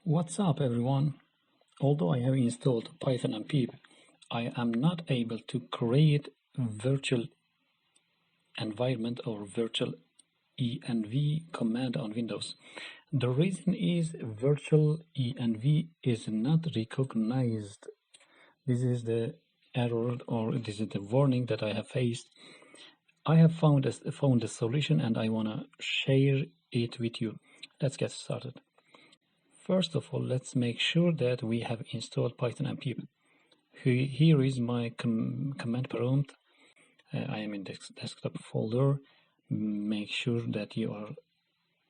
What's up everyone? Although I have installed Python and pip, I am not able to create virtual environment or virtualenv command on Windows. The reason is virtualenv is not recognized. This is the error, or this is the warning that I have faced. I have found a solution and I want to share it with you. Let's get started. First of all, let's make sure that we have installed Python and pip. Here is my command prompt. I am in the desktop folder. Make sure that you are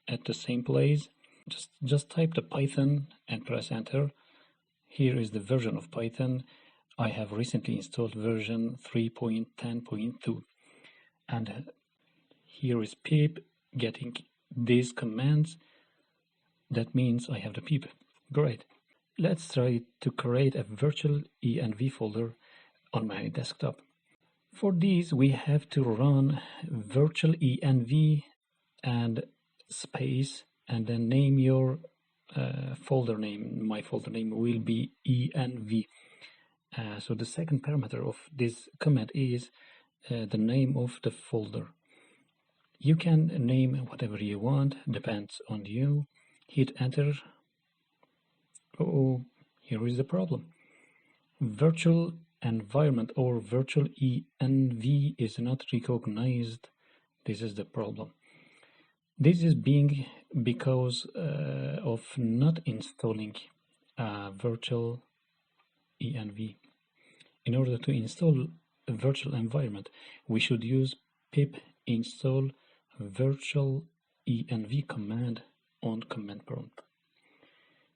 at the same place. Just type the Python and press enter. Here is the version of Python. I have recently installed version 3.10.2. And here is pip getting these commands. That means I have the pip. Great. Let's try to create a virtual env folder on my desktop. For this, we have to run virtualenv and space and then name your folder name. My folder name will be env. So the second parameter of this command is the name of the folder. You can name whatever you want, depends on you. Hit enter. Oh, here is the problem. Virtual environment or virtualenv is not recognized. This is the problem. This is being because of not installing virtualenv. In order to install a virtual environment, we should use pip install virtualenv command on command prompt.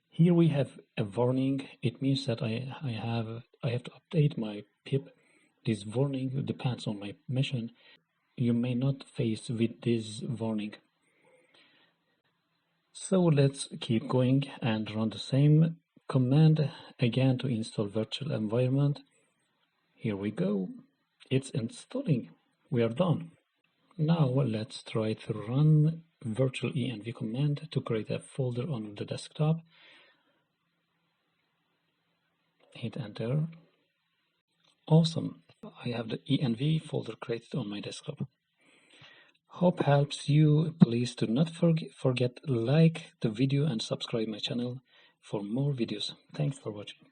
Here we have a warning. It means that I have to update my pip. This warning depends on my machine. You may not face with this warning. So let's keep going and run the same command again to install virtual environment. Here we go. It's installing. We are done. Now let's try to run virtualenv command to create a folder on the desktop. Hit enter. Awesome. I have the env folder created on my desktop. Hope helps you. Please do not forget like the video and subscribe my channel for more videos. Thanks for watching.